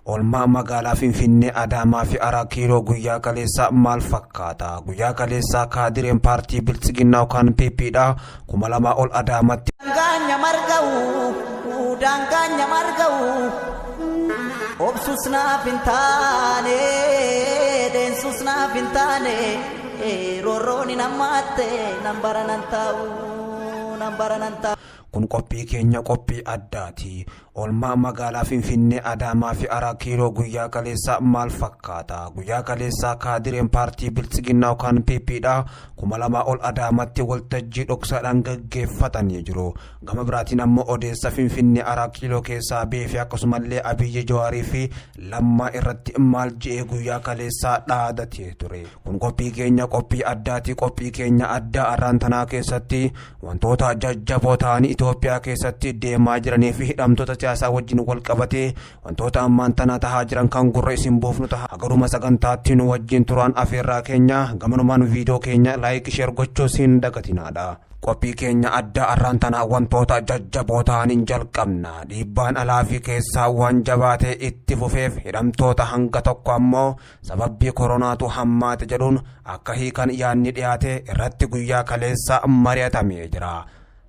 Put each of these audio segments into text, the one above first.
Oolmaa magaalaa Finfinnee Adaamaa fi Araa Kiiloo guyyaa kaleessaa maal fakkaata? Guyyaa kaleessaa kaadireen paartii Biltsiginnaa yookaan PPdha 2000 ol Adaamaatti. Daanganya margau obsusna pintane densusna pintane roroni namate nambaranantau kun qophii keenya qophii addaati. Oolmaa magaalaa Finfinnee Adaamaa fi Araa Kiiloo guyyaa kaleessaa maal fakkaata? Guyyaa kaleessaa kaadireen paartii Biltsiginnaa yookaan PPdha 2000 ol Adaamaatti waltajjii dhoksaadhaan gaggeeffatanii jiru. Gama biraatiin ammoo odeessa Finfinnee Araa Kiiloo keessaa beefi akkasumallee Abiyyi Jawaarii fi Lammaa irratti maal je'ee guyyaa kaleessaa dhaadatee ture. Kun qophii keenya qophii addaati. Qophii keenya addaa arraan tanaa keessatti wantoota jajjaboo ta'anii Itoophiyaa keessatti deemaa jiranii fi hidhamtoota siyaasaa wajjin wal qabatee wantoota ammaan tana tahaa jiran kan gurra isin buufnu ta'a. Agaruma sagantaatti nu wajjin turaan afeerraa keenya gamanumaan viidiyoo keenya laayik sheer gochuu siin dagatinaadha. Qophii keenya adda arraan tanaa wantoota jajjaboo ta'aniin jalqabna. Dhiibbaan alaa fi keessaa waan jabaatee itti fufeef hidhamtoota hanga tokko ammoo sababbii koronaatu hammaate jedhuun akka hiikan yaadni dhiyaate irratti guyyaa kaleessaa mari'atamee jira.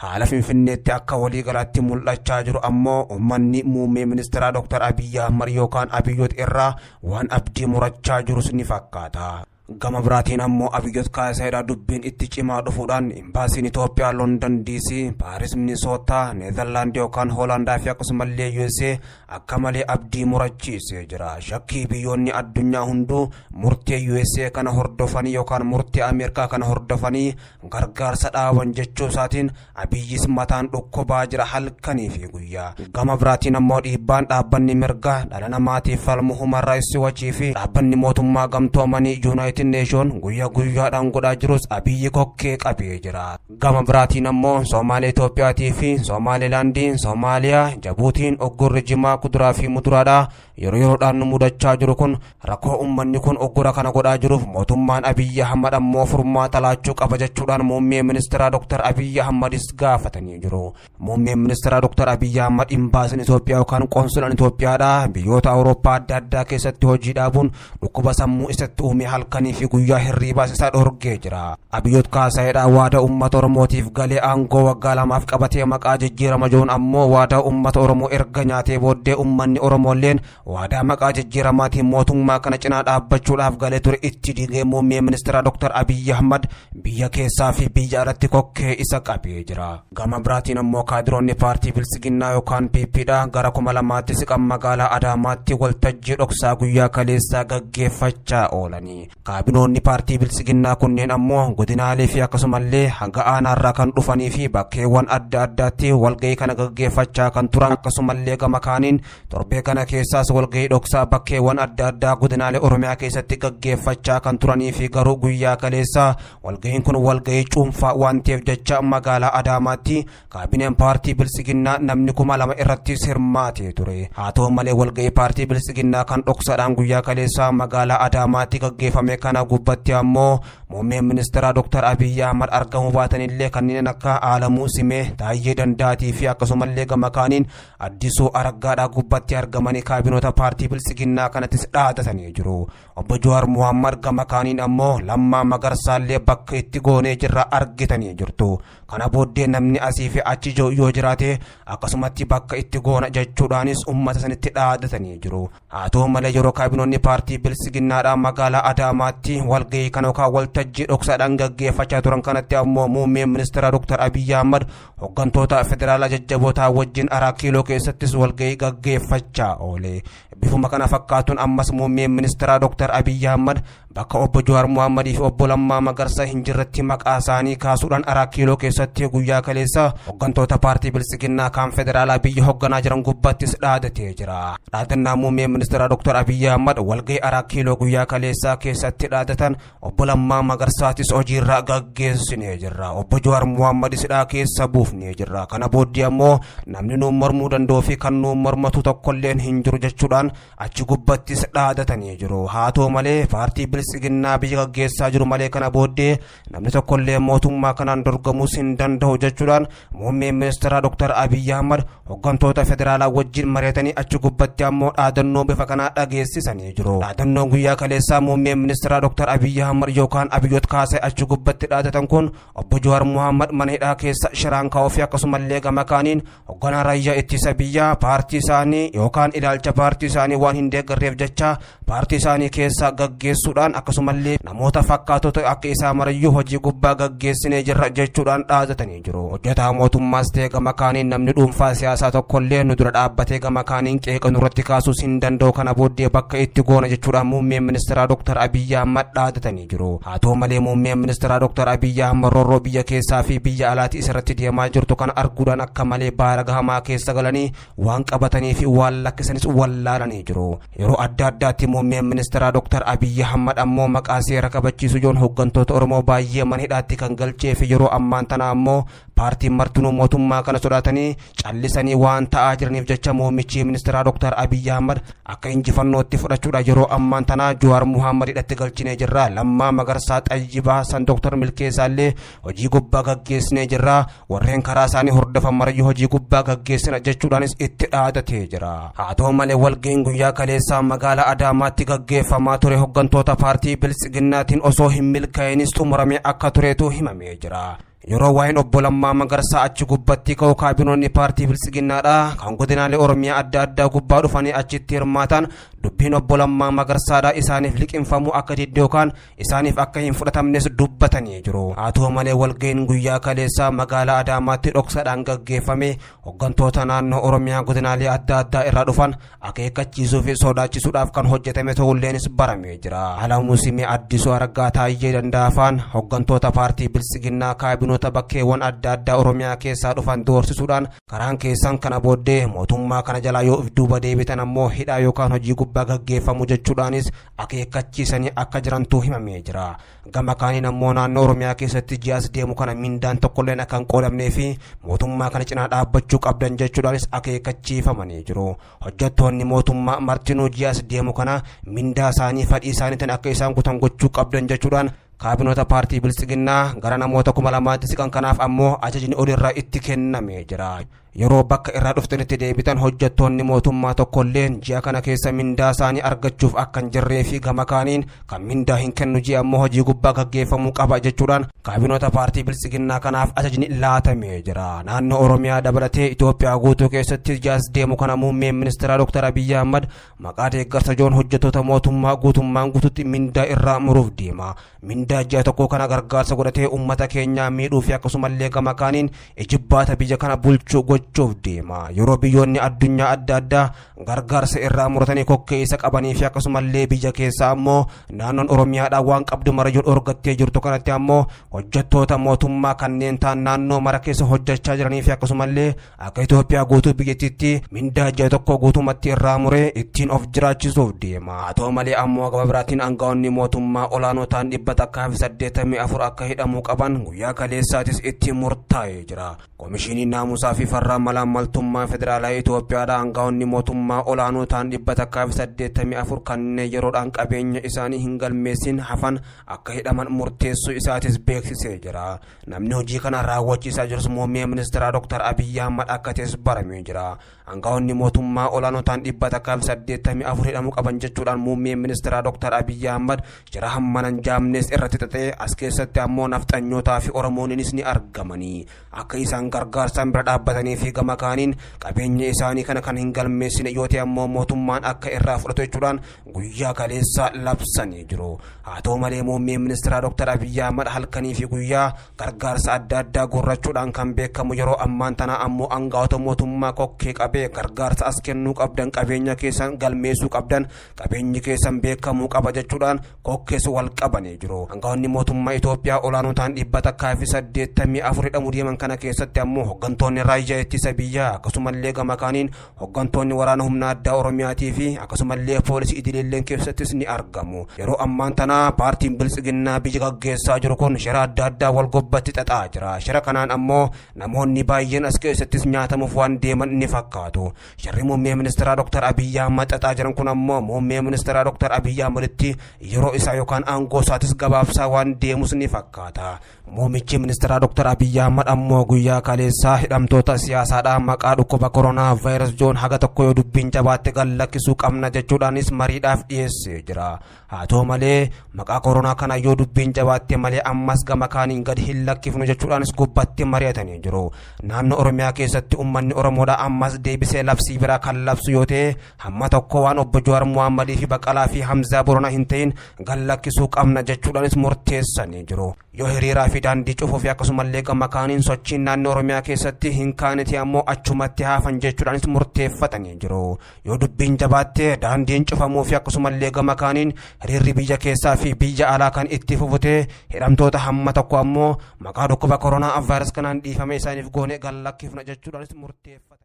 Haala Finfinneetti akka waliigalaatti mul'achaa jiru ammoo uummanni muummee ministeeraa Dr. Abiyyi Ahmad yookaan Abiyyot irraa waan abdii murachaa jirus ni fakkaata. Gama biraatiin ammoo Abiyyot kaasaadhaa dubbiin itti cimaa dhufuudhaan imbaasiin Itoophiyaa London DC, Paaris, Minnesota, Neezerlaand yookaan Hoolaandaa fi akkasumallee USA akka malee abdii murachiisee jira. Shakkii biyyoonni addunyaa hunduu murtee USA kana hordofanii yookaan murtee Ameerikaa kana hordofanii gargaarsa dhaaban jechuu isaatiin Abiyyis mataan dhukkubaa jira halkanii fi guyyaa. Gama biraatiin ammoo dhiibbaan dhaabbanni mirga dhala namaatiif falmu Human Rights Watch fi dhaabbanni mootummaa gamtoomanii United Nation guyyaadhaan godhaa jirus Abiyyi kokkee qabee jira. Gama biraatiin ammoo Somaaliyaa Itoophiyaatii fi Somaalilaandiin, Soomaaliyaa, Jabuutiin oggurri jimaa kuduraa fi muduraadhaa yeroodhaan nu mudachaa jiru kun rakkoo uummanni kun oggura kana godhaa jiruuf mootummaan Abiyyi Ahmad ammoo furmaata laachuu qaba jechuudhaan muummee ministeeraa Dr. Abiyyi Ahmadis gaafatanii jiru. Muummeen ministeeraa Dr. Abiyyi Ahmad imbaasiin Itoophiyaa yookaan qoonsulaan Itoophiyaadhaa biyyoota Awurooppaa adda addaa keessatti hojii dhaabuun dhukkuba sammuu isatti uume halkanii fi guyyaa hirriibaa isaa dhorgee jira. Abiyyot kaasaadhaa waadaa uummata Oromootiif galee aangoo waggaa 2 qabatee maqaa jijjiirama jiruun ammoo waadaa uummata Oromoo erga nyaatee booddee uummanni Oromoolleen waadaa maqaa jijjiiramaatiin mootummaa kana cinaa dhaabbachuudhaaf galee ture itti diigee muummee ministeeraa Dr. Abiyyi Ahmad biyya keessaa fi biyya alatti kokkee isa qabee jira. Gama biraatiin ammoo kaadiroonni paartii Biltsiginnaa yookaan PPdha gara 2000tti siqan magaalaa Adaamaatti waltajjii dhoksaa guyyaa kaleessaa gaggeeffachaa oolanii. Kaabinoonni paartii Biltsiginnaa kunneen ammoo godinaalee fi akkasumallee hanga aanaarraa kan dhufanii fi bakkeewwan adda addaatti walgahii kana gaggeeffachaa kan turan akkasumallee gama kaaniin torbee kana keessaas walgahii dhoksaa bakkeewwan adda addaa godinaalee Oromiyaa keessatti gaggeeffachaa kan turanii fi garuu guyyaa kaleessaa walgahiin kun walgahii cuunfaa waan ta'eef jecha magaalaa Adaamaatti kaabineen paartii Biltsiginnaa namni 2000 irratti hirmaatee ture. Haa ta'u malee walgahii paartii Biltsiginnaa kan dhoksaadhaan guyyaa kaleessaa magaalaa Adaamaatti gaggeeffame kana gubbatti ammoo muummeen ministeeraa Dr. Abiyyi Ahmad argamuu baatanillee kanneen akka Alamuu Simee, Taayyee Dandaatii fi akkasumallee gama kaaniin Addisuu Araggaadhaa gubbatti argamanii kaabinoota paartii Biltsiginnaa kanattis dhaadatanii jiru. Obbo Jawaar Mohammad gama kaaniin ammoo Lammaa Magarsaallee bakka itti goonee jirra argitanii jirtu. Kana booddee namni asii fi achi yoo jiraate akkasumatti bakka itti goona jechuudhaanis uummata sanitti dhaadatanii jiru. Haa ta'u malee yeroo kaabinoonni paartii Biltsiginnaadhaa magaalaa Adaamaatti walgahii kana yookaan waltajjii dhoksaadhaan gaggeeffachaa turan kanatti ammoo muummeen ministeeraa Dr. Abiyyi Ahmad hooggantoota federaalaa jajjabootaa wajjin Araa Kiiloo keessattis walgahii gaggeeffachaa oole. Bifuma kana fakkaatuun ammas muummeen ministeeraa Dr. Abiyyi Ahmad bakka obbo Jawaar Mohammadii fi obbo Lammaa Magarsaa hin jirretti maqaa isaanii kaasuudhaan Araa Kiiloo keessatti guyyaa kaleessa hooggantoota paartii Biltsiginnaa kan federaalaa biyya hoogganaa jiran gubbattis dhaadatee jira. Dhaadannaa muummeen ministeeraa Dr. Abiyyi Ahmad walgahii Araa Kiiloo guyyaa kaleessaa keessatti dhaadatan obbo Lammaa Magarsaatis hojiirra gaggeessinee jirra. Obbo Jawaar Mohammadis keessa buufnee jirra. Kana booddee ammoo namni nuun mormuu danda'u fi kan nuun mormatu tokkolleen hin jiru jechuudhaan achi gubbattis dhaadatanii jiru. Haa ta'u malee paartii bilisiginnaa biyya gaggeessaa jiru malee kana booddee namni tokkollee mootummaa kanaan dorgomuus hin danda'u jechuudhaan muummeen ministeeraa Dr. Abiy Ahmad hooggantoota federaalaa wajjin mari'atanii achi gubbatti ammoo dhaadannoo bifa kanaa dhageessisanii jiru. Dhaadannoon guyyaa kaleessaa muummeen ministeeraa Dr. Abiy Ahmad yookaan Abiyyot kaasee achi gubbatti dhaadatan kun obbo Jawaar Mohaammed mana hidhaa keessa shiraan kaa'uu fi akkasumallee gama kaaniin hoogganaa raayyaa ittisa biyyaa paartii isaanii yookaan ilaalcha paartii isaanii waan hin deeggarreef jecha paartii isaanii keessa gaggeessuudhaan akkasumallee namoota fakkaatota akka isaa marayyuu hojii gubbaa gaggeessinee jirra jechuudhaan dhaadatanii jiru. Hojjetaa mootummaas ta'e gama kaaniin namni dhuunfaa siyaasaa tokkollee nu dura dhaabbatee gama kaaniin qeeqa nurratti kaasuus hin danda'u kana booddee bakka itti goona jechuudhaan muummeen ministeeraa Dr. Abiy Ahmad dhaadatanii jiru. Haa ta'u malee muummeen ministeeraa Dr. Abiy Ahmad roorroo biyya keessaa fi biyya alaatti isarratti deemaa jirtu kana arguudhaan akka malee baara gahamaa keessa galanii waan qabatanii fi waan lakkisanis wallaalanii jiru. Yeroo adda addaatti muummeen ministeeraa Dr. Abiy Ahmad ammoo maqaa seera kabachiisu joon hooggantoota Oromoo baay'ee mana hidhaatti kan galchee fi yeroo ammaan tana ammoo paartiin martinuu mootummaa kana sodaatanii callisanii waan ta'aa jiraniif jecha muummichi ministeeraa Dr. Abiy Ahmad akka injifannootti fudhachuudha yeroo ammaan tana Jawaar Mohaammed hidhatti galchinee jirra. Lammaa Magarsaa Xayyibaa san Dr. Milkeessaallee hojii gubbaa gaggeessinee jirra. Warreen karaa isaanii hordofan marayyuu hojii gubbaa gaggeessina jechuudhaanis itti dhaadatee jira. Haa ta'u malee walga'iin guyyaa kaleessaa magaalaa Adaamaatti gaggeeffamaa ture hooggantoota paartii bilisiginnaatiin osoo hin milkaa'innis xumuramee akka tureetu himamee jira. Yeroo waa'een obbo Lammaa Magarsaa achi gubbatti ka'u kaabinoonni paartii bilisiginnaadha kan godinaalee Oromiyaa adda addaa gubbaa dhufanii achitti hirmaatan dubbiin obbo Lammaa Magarsaadha isaaniif liqinfamuu akka didde yookaan isaaniif akka hin fudhatamnes dubbatanii jiru. Haa ta'u malee walga'iin guyyaa kaleessaa magaalaa Adaamaatti dhoksaadhaan gaggeeffame hooggantoota naannoo Oromiyaa godinaalee adda addaa irraa dhufan akeekkachiisuu fi sodaachisuudhaaf kan hojjetame ta'ulleenis baramee jira. Alamuusimee Addisuu Araggaa Taayyee Dandaafaan hooggantoota paartii bilisiginnaa kaabinoota bakkeewwan adda addaa Oromiyaa keessaa dhufan doorsisuudhaan karaan keessan kana booddee mootummaa kana jalaa yoo duuba deebitan ammoo hidhaa yookaan hojii gubbaa gaggeeffamu jechuudhaanis akeekkachiisanii akka jirantu himamee jira. Gama kaaniin ammoo naannoo Oromiyaa keessatti ji'as deemu kana mindaan tokkolleen akka hin qoodamnee fi mootummaa kana cinaa dhaabbachuu qabdan jechuudhaanis akeekkachiifamanii jiru. Hojjettoonni mootummaa martinuu ji'as deemu kana mindaa isaanii fadhii isaaniitiin akka isaan guutan gochuu qabdan jechuudhaan kaabinoota paartii bilisiginnaa gara namoota 2,000 siqan kanaaf ammoo ajajni olirraa itti kennamee jira. Yeroo bakka irraa dhuftanitti deebitan hojjettoonni mootummaa tokkollee ji'a kana keessa mindaa isaanii argachuuf akka hin jirree fi gama kaaniin kan mindaa hin kennu ji'a ammoo hojii gubbaa gaggeeffamuu qaba jechuudhaan kaabinoota paartii bilisiginnaa kanaaf ajajni laatamee jira. Naannoo Oromiyaa dabalatee Itoophiyaa guutuu keessatti ji'as deemu kana muummeen ministeeraa Dr. Abiy Ahmad maqaa deeggarsa joon hojjettoota mootummaa guutummaan guututti mindaa irraa muruuf deema. Mindaa ji'a tokko kana gargaarsa godhatee uummata keenyaa miidhuu fi akkasumallee gama kaaniin ijibbaata biyya kana bulchuu gochuuf deema. Yeroo biyyoonni addunyaa adda addaa gargaarsa irraa muratanii kokkee isa qabanii fi akkasumallee biyya keessaa ammoo naannoon Oromiyaadhaan waan qabdu marayyuu dhorgattee jirtu kanatti ammoo hojjettoota mootummaa kanneen ta'an naannoo mara keessa hojjechaa jiranii fi akkasumallee akka Itoophiyaa guutuu biyyattiitti mindaa ji'a tokko guutumatti irraa muree ittiin of jiraachisuuf deema. Haa ta'u malee ammoo gama biraatiin aangaa'onni mootummaa olaanoo ta'an 184 akka hidhamuu qaban guyyaa kaleessaatis itti murtaa'ee jira. Komishinii naamusaa fi farra malaammaltummaa federaalaa Itoophiyaadha aangaa'onni mootummaa olaanoo ta'an 184 kanneen yeroodhaan qabeenya isaanii hin galmeessin hafan akka hidhaman murteessuu isaatis beeksisee jira. Namni hojii kana raawwachiisaa jirus muummee ministeeraa Dr. Abiy Ahmad akka ta'es baramee jira. Aangaa'onni mootummaa olaanoo ta'an 184 hidhamuu qaban jechuudhaan muummee ministeeraa Dr. Abiy Ahmad jira hammanan jaamnes irratti xaxee as keessatti ammoo nafxanyootaa fi Oromoonnis ni argamanii akka isaan gargaarsaan bira dhaabbatanii fi gama kaaniin qabeenya isaanii kana kan hin galmeessine yoo ta'e ammoo mootummaan akka irraa fudhatu jechuudhaan guyyaa kaleessa labsanii jiru. Haa ta'u malee muummee ministeeraa Dr. Abiy Ahmad halkanii fi guyyaa gargaarsa adda addaa gurrachuudhaan kan beekamu yeroo ammaan tana ammoo aangaa'ota mootummaa kokkee qabee gargaarsa as kennuu qabdan qabeenya keessan galmeessuu qabdan qabeenyi keessan beekamuu qaba jechuudhaan kokkees wal qabanii jiru. Aangaa'onni mootummaa Itoophiyaa olaanoo ta'an 184 hidhamuu deeman kana keessatti ammoo hooggantoonni raayyaa ittisa biyyaa akkasumallee gama kaaniin hoggantoonni waraana humna addaa Oromiyaatii fi akkasumallee poolisii idileelleen keessattis ni argamu. Yeroo ammaan tana paartiin biltsiginnaa biyya gaggeessaa jiru kun shira adda addaa wal gobbatti xaxaa jira. Shira kanaan ammoo namoonni baay'een as keessattis nyaatamuuf waan deeman ni fakkaatu. Shirri muummee ministeeraa Dr. Abiyyi Ahmad xaxaa jiran kun ammoo muummee ministeeraa Dr. Abiyyi Ahmaditti yeroo isaa yookaan aangoo isaatis gabaabsaa waan deemus ni fakkaata. Muummichi ministeeraa Dr. Abiyyi Ahmad ammoo guyyaa kaleessaa hidhamtoota siyaasaadhaan maqaa dhukkuba koronaa vaayirasii joon haga tokko yoo dubbiin jabaatte gallakkisuu qabna jechuudhaanis mariidhaaf dhiyeessee jira. Haa ta'u malee maqaa koronaa kana yoo dubbiin jabaatte malee ammas gama kaaniin gadi hin lakkifnu jechuudhaanis gubbatti mari'atanii jiru. Naannoo Oromiyaa keessatti uummanni Oromoodha ammas deebisee labsii biraa kan labsu yoo ta'e hamma tokko waan obbo Jawaar Mohammadii fi Baqqalaa fi Hamzaa Boronaa hin ta'in gallakkisuu qabna jechuudhaanis murteessanii jiru. Yoo hiriiraa fi daandii cufuu fi akkasumallee gama kaaniin sochiin naannoo Oromiyaa keessatti hin kaaniti ammoo achumatti hafan jechuudhaanis murteeffatanii jiru. Yoo dubbiin jabaatte daandiin cufamuu fi akkasumallee gama kaaniin hiriirri biyya keessaa fi biyya alaa kan itti fufute hidhamtoota hamma tokko ammoo maqaa dhukkuba koronaa vaayirasii kanaan dhiifame isaaniif goone gallakkifna jechuudhaanis murteeffatan.